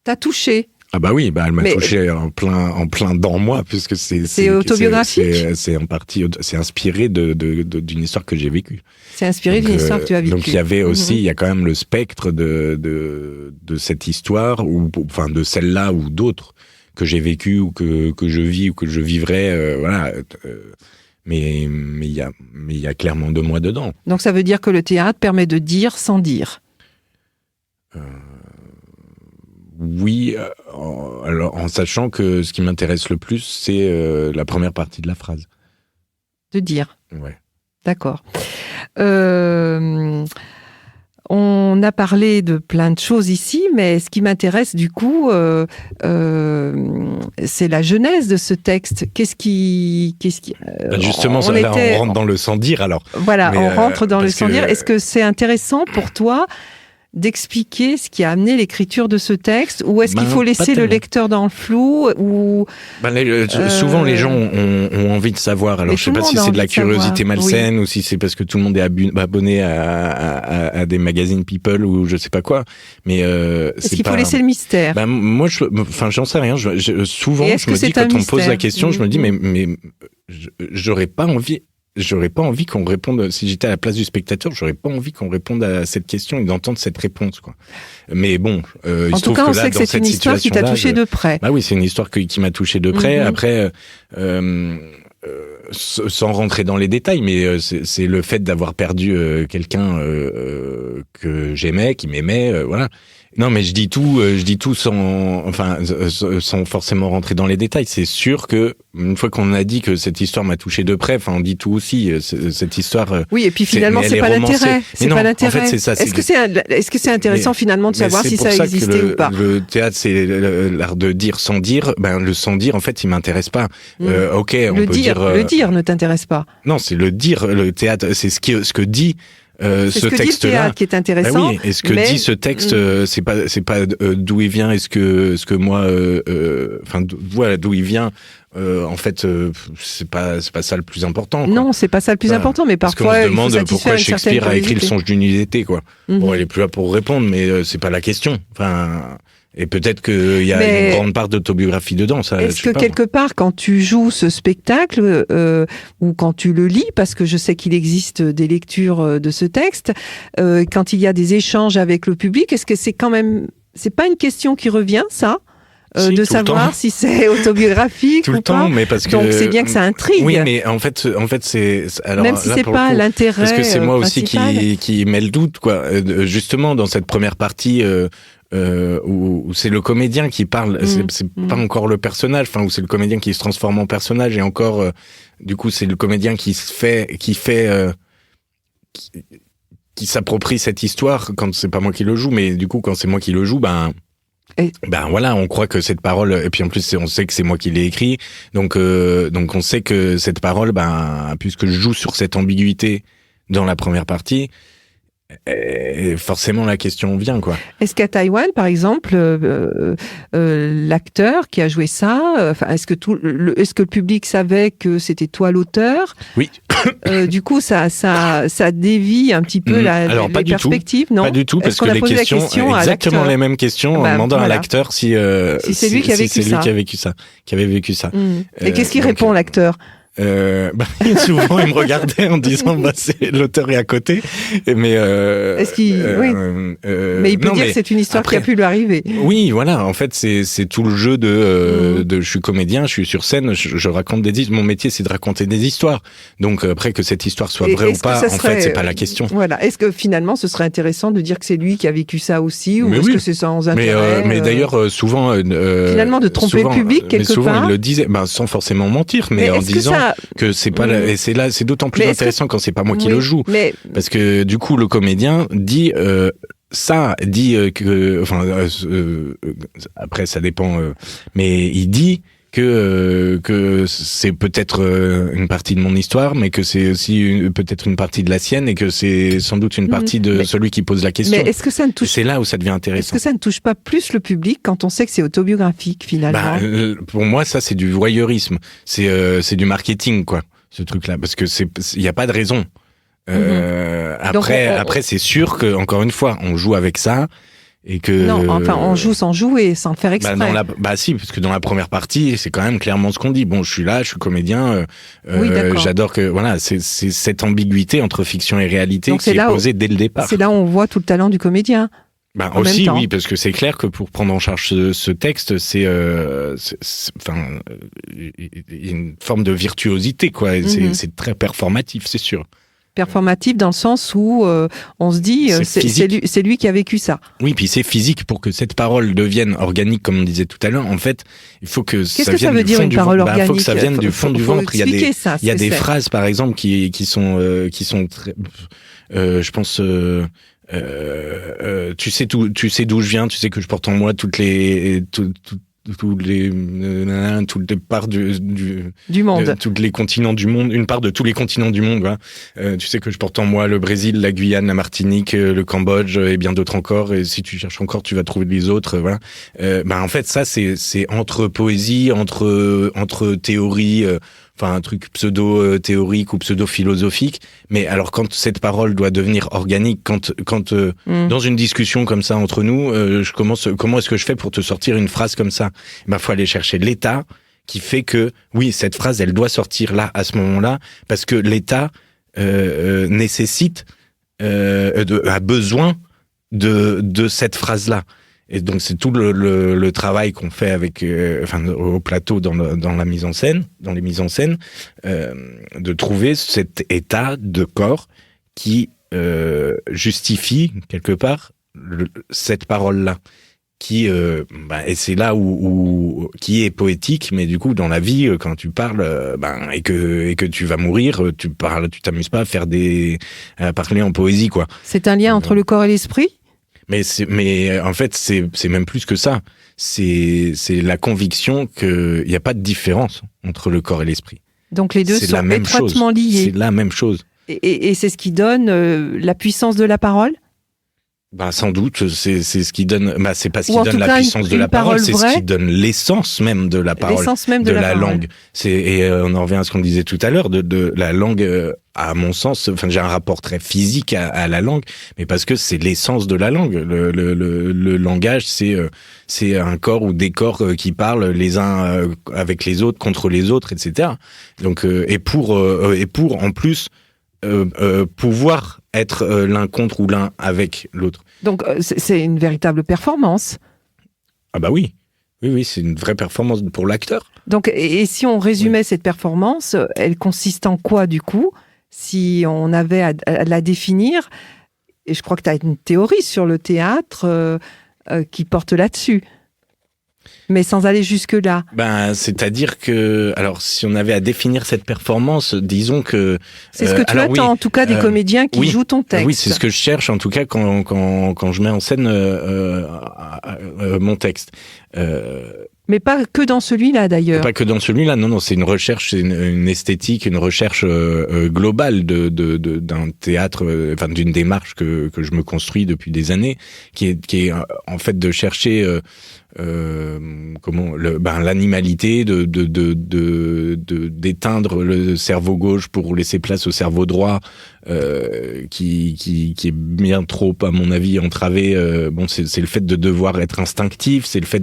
t'a touché. Ah bah oui, elle m'a touché en plein dans moi, puisque c'est autobiographique. C'est en partie, c'est inspiré d'une histoire que j'ai vécue. C'est inspiré d'une histoire que tu as vécue. Donc il y avait aussi, il y a quand même le spectre de cette histoire, ou enfin de celle-là ou d'autres que j'ai vécues ou que je vis ou que je vivrai, voilà. Mais il y a clairement de moi dedans. Donc ça veut dire que le théâtre permet de dire sans dire. Oui, alors en sachant que ce qui m'intéresse le plus, c'est la première partie de la phrase. De dire. Ouais. D'accord. On a parlé de plein de choses ici, mais ce qui m'intéresse du coup, c'est la genèse de ce texte. Justement, on rentre dans le sans dire alors. Voilà, on rentre dans le sans dire. Est-ce que c'est intéressant pour toi d'expliquer ce qui a amené l'écriture de ce texte, ou est-ce qu'il faut laisser le lecteur dans le flou, ou souvent les gens ont envie de savoir. Alors je sais pas si c'est de la curiosité malsaine, ou si c'est parce que tout le monde est abonné à des magazines People ou je sais pas quoi. Mais est-ce qu'il faut laisser le mystère? Moi, j'en sais rien. Souvent, je me dis quand on me pose la question, je me dis mais j'aurais pas envie. J'aurais pas envie qu'on réponde, si j'étais à la place du spectateur, j'aurais pas envie qu'on réponde à cette question et d'entendre cette réponse, quoi. Mais bon, il se trouve que là, on sait que c'est une histoire qui t'a touché de près. Bah oui, c'est une histoire qui m'a touché de près. Après, sans rentrer dans les détails, mais c'est le fait d'avoir perdu quelqu'un que j'aimais, qui m'aimait, voilà. Non, mais je dis tout sans forcément rentrer dans les détails. C'est sûr que une fois qu'on a dit que cette histoire m'a touché de près, on dit tout aussi. Cette histoire. Oui, et puis finalement, c'est pas l'intérêt. C'est pas l'intérêt. En fait, c'est ça. Est-ce que c'est intéressant finalement de savoir si ça existait ou pas? Le théâtre, c'est l'art de dire sans dire. Le sans dire, en fait, il m'intéresse pas. Ok, on peut dire. Le dire ne t'intéresse pas. Non, c'est le dire. Le théâtre, c'est ce que dit. Ce texte-là qui est intéressant. Oui, et ce que dit ce texte, c'est pas d'où il vient, est-ce que moi, voilà, d'où il vient. En fait, c'est pas ça le plus important, quoi. Non, c'est pas ça le plus important, mais parfois parce qu'on se demande pourquoi Shakespeare a écrit Le Songe d'une nuit d'été, quoi. Bon, il est plus là pour répondre, mais c'est pas la question. Et peut-être qu'il y a une grande part d'autobiographie dedans. Ça, est-ce que quelque part, quand tu joues ce spectacle, ou quand tu le lis, parce que je sais qu'il existe des lectures de ce texte, quand il y a des échanges avec le public, est-ce que c'est quand même, c'est pas une question qui revient, ça? De savoir si c'est autobiographique tout ou le temps, pas. Mais parce que donc c'est bien que ça intrigue. Oui, mais en fait c'est alors même si c'est pas l'intérêt. Parce que c'est moi aussi qui met le doute, quoi. Justement dans cette première partie. Où c'est le comédien qui parle, c'est pas encore le personnage, où c'est le comédien qui se transforme en personnage, et encore, du coup, c'est le comédien qui s'approprie cette histoire quand c'est pas moi qui le joue, mais du coup, quand c'est moi qui le joue, voilà, on croit que cette parole, et puis en plus, on sait que c'est moi qui l'ai écrit, donc on sait que cette parole, puisque je joue sur cette ambiguïté dans la première partie, et forcément la question vient, quoi. Est-ce qu'à Taïwan, par exemple, l'acteur qui a joué ça, est-ce que le public savait que c'était toi l'auteur? Oui. Du coup, ça dévie un petit peu les perspectives, non? Pas du tout, parce que les questions, exactement les mêmes questions, en demandant à l'acteur si c'est lui qui avait vécu ça. Et qu'est-ce qu'il répond, l'acteur? Souvent il me regardait en disant c'est l'auteur est à côté, mais est-ce qu'il mais il peut dire que c'est une histoire qui a pu lui arriver. Oui, voilà, en fait c'est tout le jeu de je suis comédien, je suis sur scène, je raconte des histoires, mon métier c'est de raconter des histoires, donc après que cette histoire soit vraie ou pas, en fait c'est pas la question. Voilà, est-ce que finalement ce serait intéressant de dire que c'est lui qui a vécu ça aussi, ou est-ce que c'est sans intérêt? Mais d'ailleurs souvent finalement de tromper le public quelque part. Souvent il le disait, sans forcément mentir, mais en disant que c'est pas et c'est d'autant plus intéressant quand c'est pas moi qui le joue, parce que du coup le comédien dit ça dit que, enfin, après ça dépend, mais il dit que c'est peut-être une partie de mon histoire, mais que c'est aussi peut-être une partie de la sienne, et que c'est sans doute une partie de celui qui pose la question. Mais est-ce que ça ne touche... C'est là où ça devient intéressant. Est-ce que ça ne touche pas plus le public quand on sait que c'est autobiographique, finalement? Pour moi, ça, c'est du voyeurisme. C'est du marketing, quoi, ce truc-là. Parce que il n'y a pas de raison. Après, c'est sûr que, encore une fois, on joue avec ça. Et que non, enfin, on joue sans jouer, sans le faire exprès. Si, parce que dans la première partie, c'est quand même clairement ce qu'on dit. Bon, je suis là, je suis comédien. Oui, j'adore que c'est cette ambiguïté entre fiction et réalité qui est posée dès le départ. C'est là où on voit tout le talent du comédien. Aussi, oui, parce que c'est clair que pour prendre en charge ce texte, c'est une forme de virtuosité, quoi. C'est très performatif, c'est sûr. Performatif dans le sens où on se dit c'est lui qui a vécu ça. Oui, puis c'est physique. Pour que cette parole devienne organique, comme on disait tout à l'heure, en fait, il faut que ça vienne du fond du ventre. Il faut que ça vienne du fond du ventre. Il y a des phrases, par exemple, qui sont très, je pense, tu sais d'où je viens, tu sais que je porte en moi toutes les parts du monde, tous les continents du monde, une part de tous les continents du monde. Voilà. Tu sais que je porte en moi le Brésil, la Guyane, la Martinique, le Cambodge et bien d'autres encore. Et si tu cherches encore, tu vas trouver les autres. Voilà. En fait, ça c'est entre poésie, entre théorie. Un truc pseudo-théorique ou pseudo-philosophique. Mais alors, quand cette parole doit devenir organique, quand dans une discussion comme ça entre nous, comment est-ce que je fais pour te sortir une phrase comme ça? Faut aller chercher l'état qui fait que, oui, cette phrase, elle doit sortir là, à ce moment-là, parce que l'état nécessite, a besoin de cette phrase-là. Et donc c'est tout le travail qu'on fait avec, au plateau dans la mise en scène, dans les mises en scène, de trouver cet état de corps qui justifie quelque part cette parole-là, qui et c'est là où qui est poétique, mais du coup dans la vie quand tu parles, et que tu vas mourir, tu t'amuses pas à parler en poésie, quoi. C'est un lien entre le corps et l'esprit. Mais en fait, c'est même plus que ça. C'est la conviction qu'il n'y a pas de différence entre le corps et l'esprit. Donc les deux sont étroitement liés. C'est la même chose. Et c'est ce qui donne la puissance de la parole ? Sans doute, c'est ce qui donne. C'est pas ce qui donne la puissance de la parole, c'est ce qui donne l'essence même de la parole, l'essence même de la langue. Et on en revient à ce qu'on disait tout à l'heure, de la langue. À mon sens, j'ai un rapport très physique à la langue, mais parce que c'est l'essence de la langue. Le langage, c'est un corps ou des corps qui parlent les uns avec les autres, contre les autres, etc. Donc, et pour en plus pouvoir être l'un contre ou l'un avec l'autre. Donc c'est une véritable performance. Ah bah oui. Oui, c'est une vraie performance pour l'acteur. Donc, et si on résumait cette performance, elle consiste en quoi du coup ? Si on avait à la définir, et je crois que tu as une théorie sur le théâtre qui porte là-dessus, mais sans aller jusque-là. C'est-à-dire que, alors, si on avait à définir cette performance, disons que... C'est ce que tu attends, en tout cas, des comédiens qui jouent ton texte. Oui, c'est ce que je cherche, en tout cas, quand je mets en scène mon texte. Mais pas que dans celui-là, d'ailleurs. Pas que dans celui-là, non, c'est une recherche, c'est une esthétique, une recherche globale d'un théâtre, d'une démarche que je me construis depuis des années, qui est en fait de chercher l'animalité, d'éteindre le cerveau gauche pour laisser place au cerveau droit, qui est bien trop, à mon avis, entravé. C'est le fait de devoir être instinctif, c'est le fait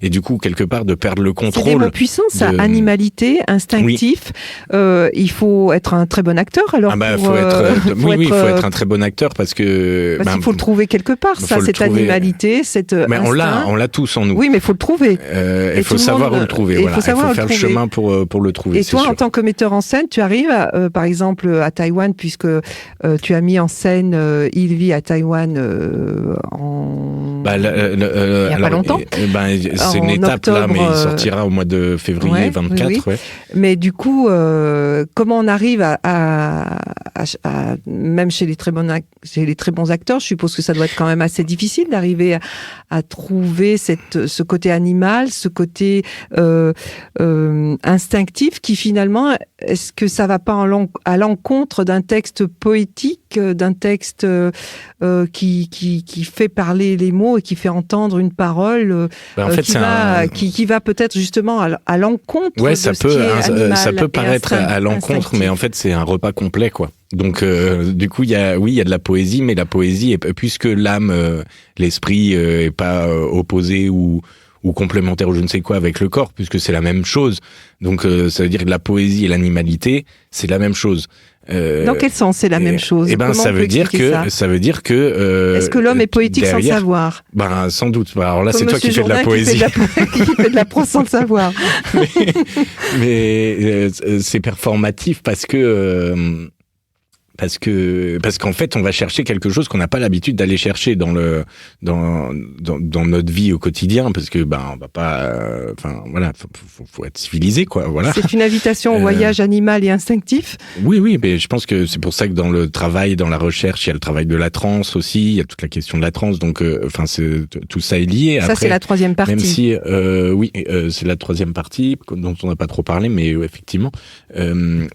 et du coup quelque part de perdre le contrôle. C'est des mots puissants, ça. Animalité, instinctif. Oui. Il faut être un très bon acteur. Alors faut être un très bon acteur parce que il faut le trouver quelque part. Cette animalité, cette instinct. On l'a tous en nous. Oui, mais il faut le trouver. Il faut savoir où le trouver. Il faut faire le chemin pour le trouver. Et toi, en tant que metteur en scène, tu arrives, par exemple, à Taïwan, puisque tu as mis en scène Il vit à Taïwan en il y a pas longtemps. C'est une étape octobre, là, mais il sortira au mois de février 24. Oui. Ouais. Mais du coup, comment on arrive à même chez les très bons acteurs, je suppose que ça doit être quand même assez difficile d'arriver à trouver ce côté animal, ce côté instinctif qui finalement, est-ce que ça va pas à l'encontre d'un texte poétique, d'un texte qui fait parler les mots et qui fait entendre une parole en fait, qui va peut-être justement à l'encontre de ce qui est animal ça peut paraître à l'encontre, instinctif. mais en fait c'est un repas complet, quoi. Donc du coup il y a de la poésie, mais la poésie, puisque l'âme, l'esprit est pas opposé ou complémentaire ou je ne sais quoi avec le corps, puisque c'est la même chose. Donc ça veut dire que la poésie et l'animalité, c'est la même chose. Dans quel sens c'est la même chose? Ça veut dire que est-ce que l'homme est poétique sans le savoir? Sans doute. Alors là, comme c'est toi qui fais de la poésie, qui fait de la prose sans le savoir. mais c'est performatif parce qu'en fait on va chercher quelque chose qu'on n'a pas l'habitude d'aller chercher dans notre vie au quotidien, parce que on va pas faut être civilisé, quoi, voilà. C'est une invitation au voyage animal et instinctif. Oui, mais je pense que c'est pour ça que dans le travail, dans la recherche, il y a le travail de la transe aussi, il y a toute la question de la transe, donc tout ça est lié. Ça, après, c'est la troisième partie. Même si c'est la troisième partie dont on n'a pas trop parlé, mais effectivement,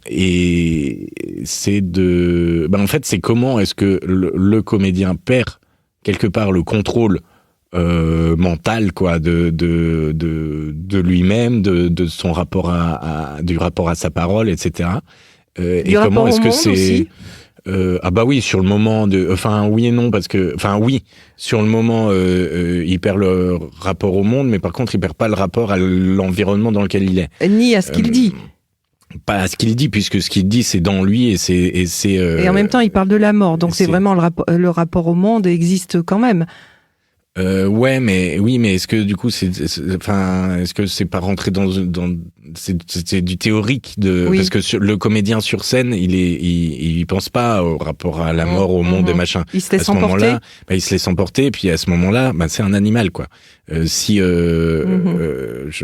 et c'est en fait, c'est comment est-ce que le comédien perd quelque part le contrôle mental, quoi, de lui-même, de son rapport du rapport à sa parole, etc. Et comment est-ce que c'est aussi. Oui, sur le moment oui et non, parce que oui, sur le moment il perd le rapport au monde, mais par contre il perd pas le rapport à l'environnement dans lequel il est, ni à ce qu'il dit. Pas à ce qu'il dit, puisque ce qu'il dit c'est dans lui et en même temps il parle de la mort, donc c'est vraiment le rapport au monde existe quand même. Mais est-ce que du coup est-ce que c'est pas rentré dans c'est du théorique parce que le comédien sur scène il pense pas au rapport à la mort, au monde et machin. Il se laisse emporter. Il se laisse emporter, et puis à ce moment-là, c'est un animal, quoi. Je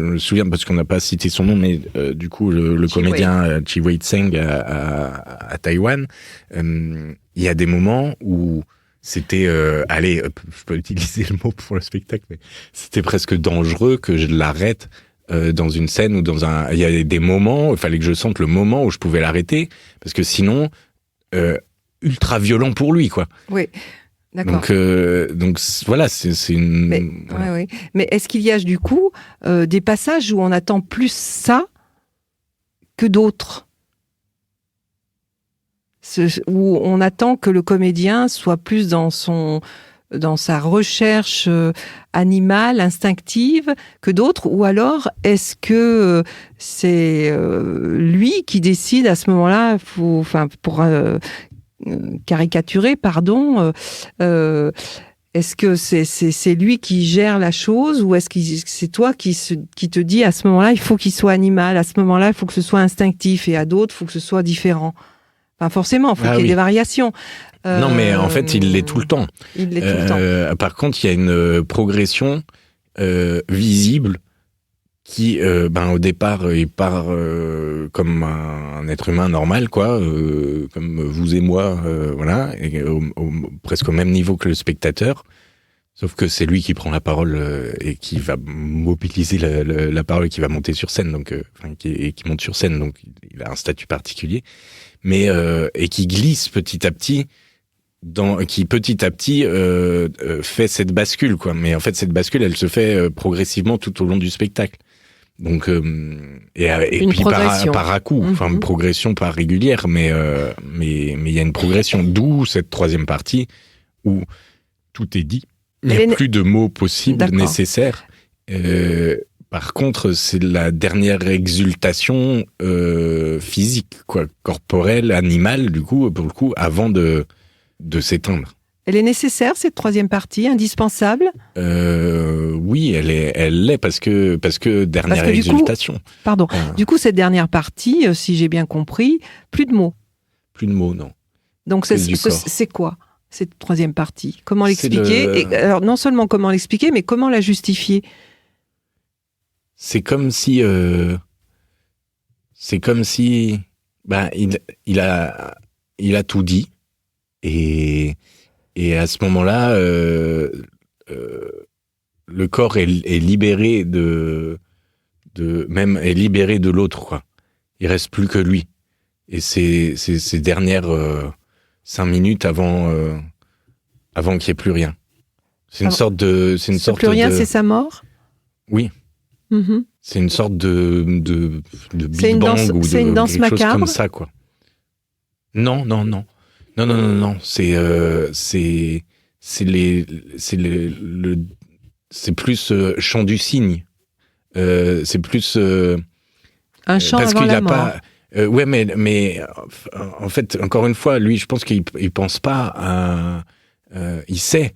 me souviens, parce qu'on n'a pas cité son nom, mais du coup le comédien Chi Wei-tseng à Taïwan, il y a des moments où c'était, je peux utiliser le mot pour le spectacle, mais c'était presque dangereux que je l'arrête dans une scène ou il y a des moments, il fallait que je sente le moment où je pouvais l'arrêter, parce que sinon, ultra violent pour lui, quoi. Oui. D'accord. Donc voilà, c'est une. Mais est-ce qu'il y a du coup des passages où on attend plus ça que d'autres? Où on attend que le comédien soit plus dans sa recherche animale, instinctive que d'autres, ou alors est-ce que c'est lui qui décide à ce moment-là, pour caricaturer, pardon, est-ce que c'est lui qui gère la chose, ou est-ce que c'est toi qui te dis à ce moment-là il faut qu'il soit animal, à ce moment-là il faut que ce soit instinctif, et à d'autres il faut que ce soit différent? Enfin, forcément, il faut qu'il y ait des variations. Non, mais en fait, il l'est tout le temps. Il l'est tout le temps. Par contre, il y a une progression visible qui, au départ, il part comme un être humain normal, quoi, comme vous et moi, voilà, et presque au même niveau que le spectateur. Sauf que c'est lui qui prend la parole et qui va mobiliser la parole, et qui va monter sur scène, donc qui monte sur scène, donc il a un statut particulier, mais et qui glisse petit à petit fait cette bascule, quoi. Mais en fait, cette bascule, elle se fait progressivement tout au long du spectacle. Donc et puis par à-coup, une progression pas régulière, mais il y a une progression, d'où cette troisième partie où tout est dit. Il n'y a plus de mots possibles, nécessaires. Par contre, c'est la dernière exultation physique, quoi, corporelle, animale, du coup, pour le coup, avant de s'éteindre. Elle est nécessaire, cette troisième partie, indispensable? Oui, elle l'est parce que dernière exultation. Du coup, cette dernière partie, si j'ai bien compris, plus de mots. Plus de mots, non. Donc c'est quoi? cette troisième partie? Comment C'est l'expliquer? Et, alors, non seulement comment l'expliquer, mais comment la justifier? C'est comme si... il a tout dit. Et à ce moment-là, le corps est libéré est libéré de l'autre, quoi. Il reste plus que lui. Et c'est ces dernières 5 minutes avant qu'il n'y ait plus rien. C'est une sorte de... plus rien, c'est sa mort? Oui. Mm-hmm. C'est une sorte de Big Bang ou c'est une danse quelque chose macabre comme ça, quoi. Non. C'est plus chant du cygne. C'est plus un chant parce avant qu'il la a mort. pas. Ouais, mais en fait, encore une fois, lui, je pense qu'il pense pas à. Il sait,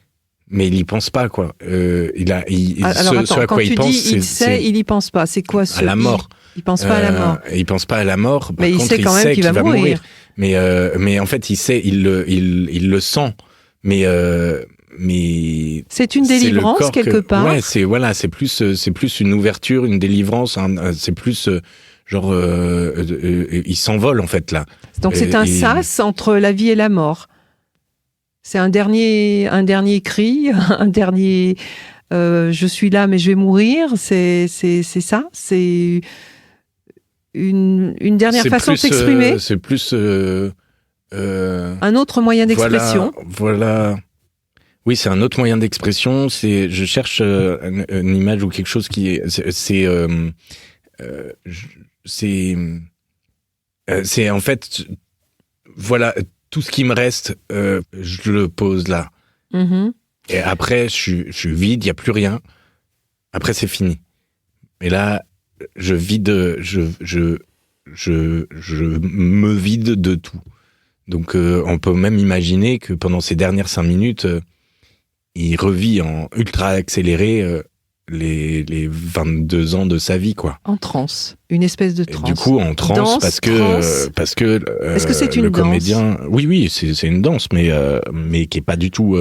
mais il y pense pas, quoi. Alors ce attends, à quand quoi tu il pense, dis il sait, il y pense pas. C'est quoi ce à la mort. Il pense pas à la mort. Il pense pas à la mort. Par Mais contre, il sait quand même qu'il va mourir. Mais en fait, il sait, il le sent. Mais c'est une délivrance quelque part. Ouais, c'est plus une ouverture, une délivrance. C'est plus genre il s'envole en fait là. Donc c'est un sas entre la vie et la mort. C'est un dernier cri, un dernier. Je suis là, mais je vais mourir. C'est ça. C'est une dernière façon de s'exprimer. C'est plus un autre moyen d'expression. Voilà. Oui, c'est un autre moyen d'expression. Je cherche une image ou quelque chose qui est. C'est en fait. Voilà, tout ce qui me reste, je le pose là. Mm-hmm. Et après, je suis vide, il n'y a plus rien. Après, c'est fini. Et là, je me vide de tout. Donc, on peut même imaginer que pendant ces dernières 5 minutes, il revit en ultra accéléré les 22 ans de sa vie, quoi. En transe, une espèce de transe. Et du coup, en transe, parce que est-ce que c'est une le danse? comédien, oui, c'est une danse, mais qui est pas du tout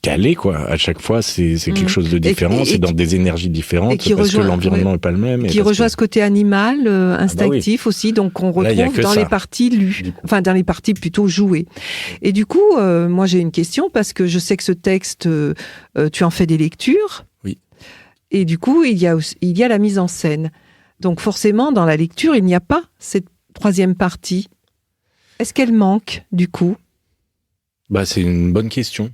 calé, quoi. À chaque fois, c'est quelque chose de différent, c'est dans des énergies différentes, parce que l'environnement est pas le même. Qui rejoint ce côté animal, instinctif aussi, donc on retrouve dans les parties lues, enfin dans les parties plutôt jouées. Et du coup, moi j'ai une question, parce que je sais que ce texte, tu en fais des lectures. Oui. Et du coup, il y a la mise en scène. Donc forcément, dans la lecture, il n'y a pas cette troisième partie. Est-ce qu'elle manque, du coup ? C'est une bonne question.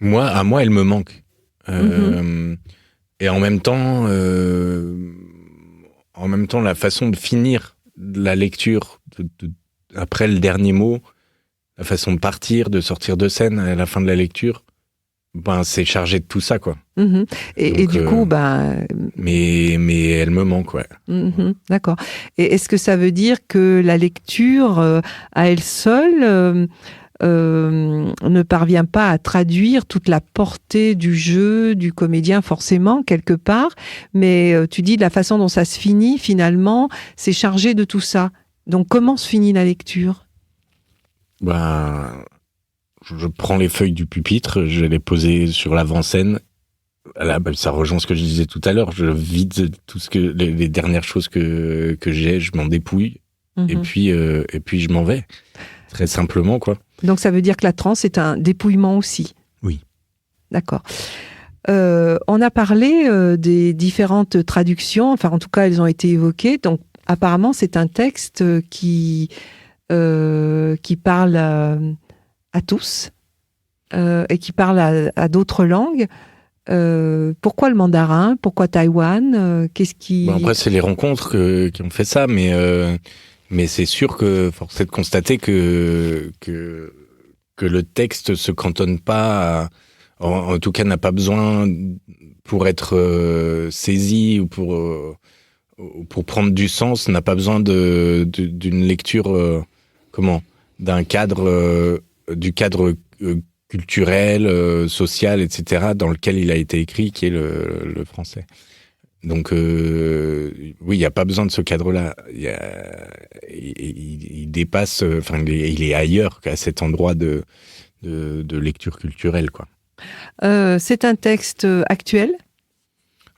À moi, elle me manque. Et en même temps, la façon de finir la lecture après le dernier mot, la façon de partir, de sortir de scène à la fin de la lecture, c'est chargé de tout ça, quoi. Mm-hmm. Et du coup, mais elle me manque, ouais. Mm-hmm. D'accord. Et est-ce que ça veut dire que la lecture, à elle seule, ne parvient pas à traduire toute la portée du jeu, du comédien, forcément, quelque part, mais tu dis de la façon dont ça se finit, finalement, c'est chargé de tout ça. Donc, comment se finit la lecture ? Je prends les feuilles du pupitre, je les poser sur l'avant-scène. Là, ça rejoint ce que je disais tout à l'heure. Je vide tout les dernières choses que j'ai, je m'en dépouille, et puis je m'en vais. Très simplement, quoi. Donc ça veut dire que la transe, c'est un dépouillement aussi. Oui. D'accord. On a parlé des différentes traductions, enfin en tout cas elles ont été évoquées. Donc apparemment c'est un texte qui parle à tous et qui parle à d'autres langues. Pourquoi le mandarin ? Pourquoi Taïwan ? Qu'est-ce qui... Après c'est les rencontres qui ont fait ça, mais c'est sûr que force est de constater que le texte se cantonne pas en tout cas n'a pas besoin pour être saisi ou pour prendre du sens, n'a pas besoin d'une lecture d'un cadre du cadre culturel, social, etc., dans lequel il a été écrit, qui est le français. Donc oui, il n'y a pas besoin de ce cadre-là. il dépasse, enfin, il est ailleurs qu'à cet endroit de lecture culturelle, quoi. C'est un texte actuel.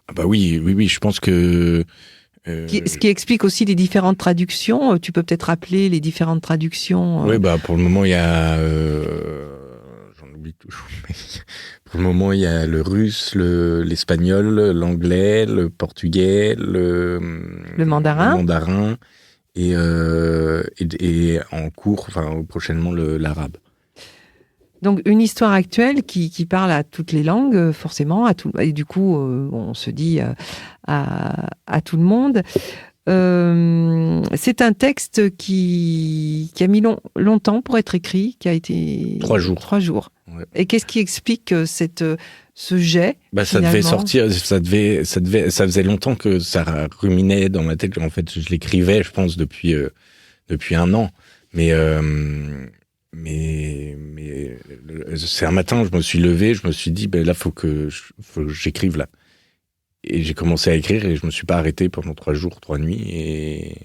Ah bah oui, je pense que... Ce qui explique aussi les différentes traductions. Tu peux peut-être rappeler les différentes traductions. Oui, bah pour le moment, il y a... j'en oublie toujours. Mais pour le moment, il y a le russe, l'espagnol, l'anglais, le portugais, le mandarin et en cours, enfin prochainement, l'arabe. Donc une histoire actuelle qui parle à toutes les langues, forcément, et du coup, on se dit à tout le monde. C'est un texte qui a mis longtemps pour être écrit, qui a été 3 jours. 3 jours. Ouais. Et qu'est-ce qui explique ce jet? Ça devait sortir, ça faisait longtemps que ça ruminait dans ma tête. En fait, je l'écrivais, je pense, depuis 1 an. Mais c'est un matin, je me suis levé, je me suis dit, là, faut que j'écrive là. Et j'ai commencé à écrire et je me suis pas arrêté pendant 3 jours, 3 nuits. Et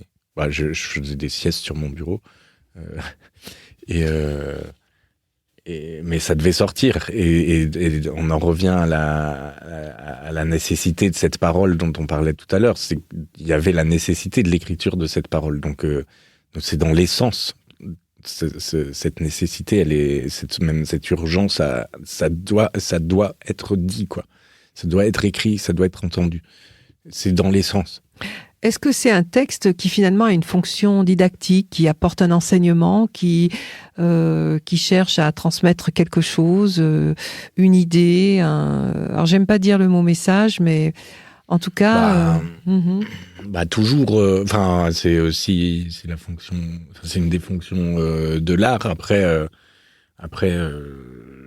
je faisais des siestes sur mon bureau. Mais ça devait sortir. Et on en revient à la nécessité de cette parole dont on parlait tout à l'heure. Il y avait la nécessité de l'écriture de cette parole. Donc c'est dans l'essence. Cette nécessité, cette urgence, ça doit être dit, quoi. Ça doit être écrit, ça doit être entendu. C'est dans l'essence. Est-ce que c'est un texte qui finalement a une fonction didactique, qui apporte un enseignement, qui cherche à transmettre quelque chose, une idée, alors j'aime pas dire le mot message, mais en tout cas... toujours, c'est la fonction, c'est une des fonctions de l'art. Après,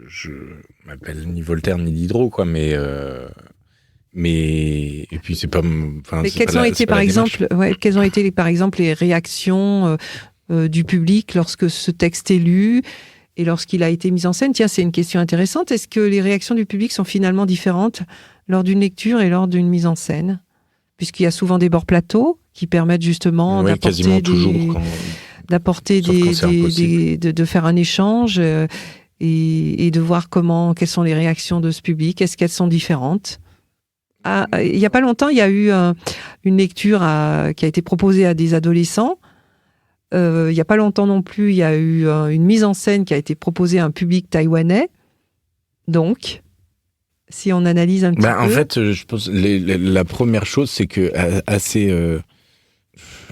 je m'appelle ni Voltaire ni Diderot, quoi, mais et puis c'est pas, mais quelles ont été par exemple les réactions du public lorsque ce texte est lu et lorsqu'il a été mis en scène? Tiens, c'est une question intéressante. Est-ce que les réactions du public sont finalement différentes lors d'une lecture et lors d'une mise en scène? Puisqu'il y a souvent des bords plateaux qui permettent justement de faire un échange et de voir quelles sont les réactions de ce public. Est-ce qu'elles sont différentes? Il y a pas longtemps, il y a eu une lecture qui a été proposée à des adolescents. Il y a pas longtemps non plus, il y a eu une mise en scène qui a été proposée à un public taïwanais. Donc, si on analyse un petit peu... En fait, je pense la première chose, c'est que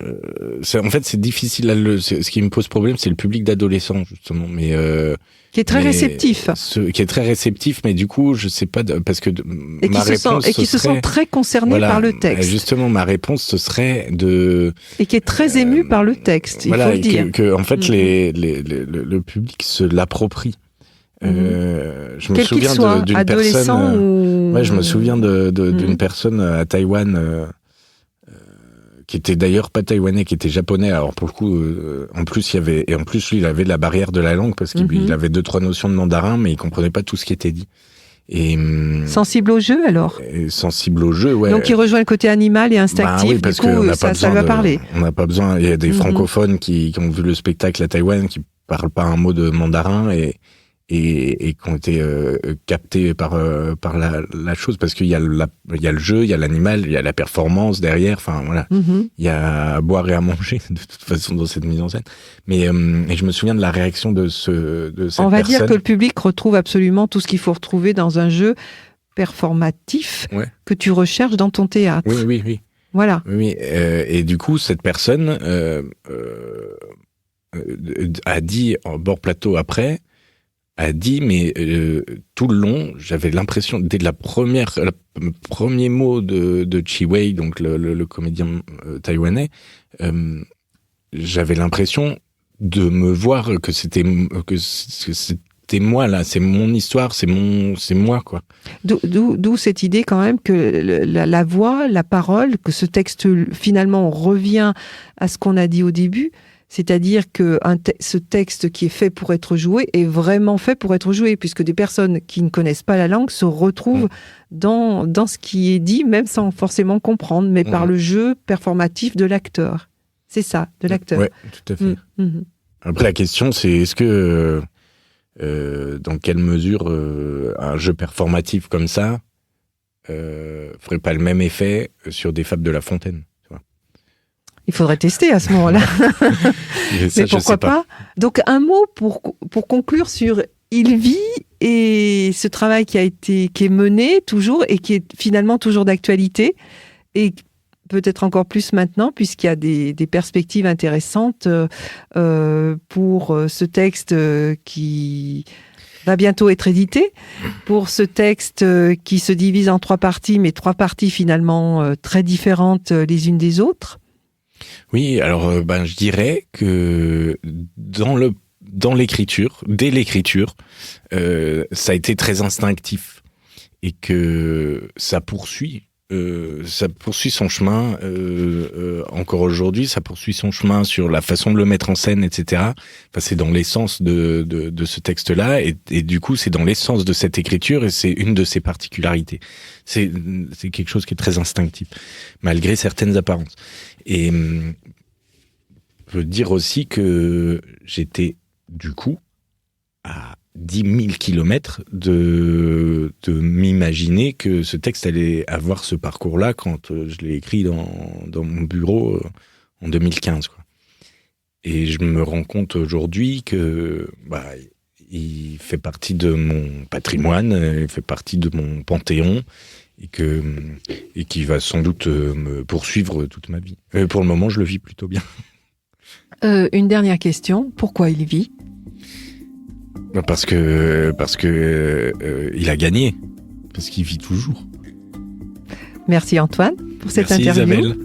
en fait, c'est difficile. Ce qui me pose problème, c'est le public d'adolescents, justement. Qui est très réceptif. Qui est très réceptif, mais du coup, je sais pas, parce que qui se sent très concerné par le texte. Justement, ma réponse, ce serait et qui est très ému par le texte, il faut le dire. En fait, le public se l'approprie. Je me souviens d'une personne. Je me souviens d'une personne à Taïwan qui était d'ailleurs pas taïwanais, qui était japonais. Alors pour le coup, en plus lui, il avait la barrière de la langue parce qu'il avait 2-3 notions de mandarin, mais il comprenait pas tout ce qui était dit. Et sensible au jeu, alors. Sensible au jeu, ouais. Donc il rejoint le côté animal et instinctif. Oui, parce du coup, ça lui a parlé. On n'a pas besoin. Il y a des francophones qui ont vu le spectacle à Taïwan, qui parlent pas un mot de mandarin et qui ont été captés par la chose, parce qu'il y a le jeu, il y a l'animal, il y a la performance derrière, enfin voilà, il y a à boire et à manger de toute façon dans cette mise en scène. Mais et je me souviens de la réaction de cette personne. On va dire que le public retrouve absolument tout ce qu'il faut retrouver dans un jeu performatif que tu recherches dans ton théâtre. Oui. Voilà. Oui, et du coup, cette personne a dit en bord plateau après. A dit, mais tout le long, j'avais l'impression, dès le premier mot de Chi Wei, donc le comédien taïwanais, j'avais l'impression de me voir que c'était moi là, c'est mon histoire, c'est moi, quoi. D'où cette idée quand même que la voix, la parole, que ce texte finalement revient à ce qu'on a dit au début. C'est-à-dire que ce texte qui est fait pour être joué est vraiment fait pour être joué, puisque des personnes qui ne connaissent pas la langue se retrouvent dans ce qui est dit, même sans forcément comprendre, mais par le jeu performatif de l'acteur. C'est ça, de l'acteur. Ouais, tout à fait. Après, la question, c'est est-ce que, dans quelle mesure un jeu performatif comme ça ferait pas le même effet sur des fables de La Fontaine, tu vois. Il faudrait tester à ce moment-là. Mais pourquoi pas. Donc, un mot pour conclure sur Il vit et ce travail qui est mené toujours et qui est finalement toujours d'actualité et peut-être encore plus maintenant, puisqu'il y a des perspectives intéressantes pour ce texte qui va bientôt être édité, pour ce texte qui se divise en 3 parties, mais 3 parties finalement très différentes les unes des autres. Oui, alors je dirais que dès l'écriture, ça a été très instinctif et que ça poursuit son chemin encore aujourd'hui, ça poursuit son chemin sur la façon de le mettre en scène, etc. Enfin, c'est dans l'essence de ce texte-là et du coup, c'est dans l'essence de cette écriture et c'est une de ses particularités. C'est quelque chose qui est très instinctif, malgré certaines apparences. Et je veux dire aussi que j'étais, du coup, à 10 000 kilomètres de m'imaginer que ce texte allait avoir ce parcours-là quand je l'ai écrit dans mon bureau en 2015, quoi. Et je me rends compte aujourd'hui que il fait partie de mon patrimoine, il fait partie de mon panthéon et qui va sans doute me poursuivre toute ma vie. Pour le moment, je le vis plutôt bien. Une dernière question, pourquoi il vit ? Parce que il a gagné, parce qu'il vit toujours. Merci Antoine pour cette interview. Merci Isabelle.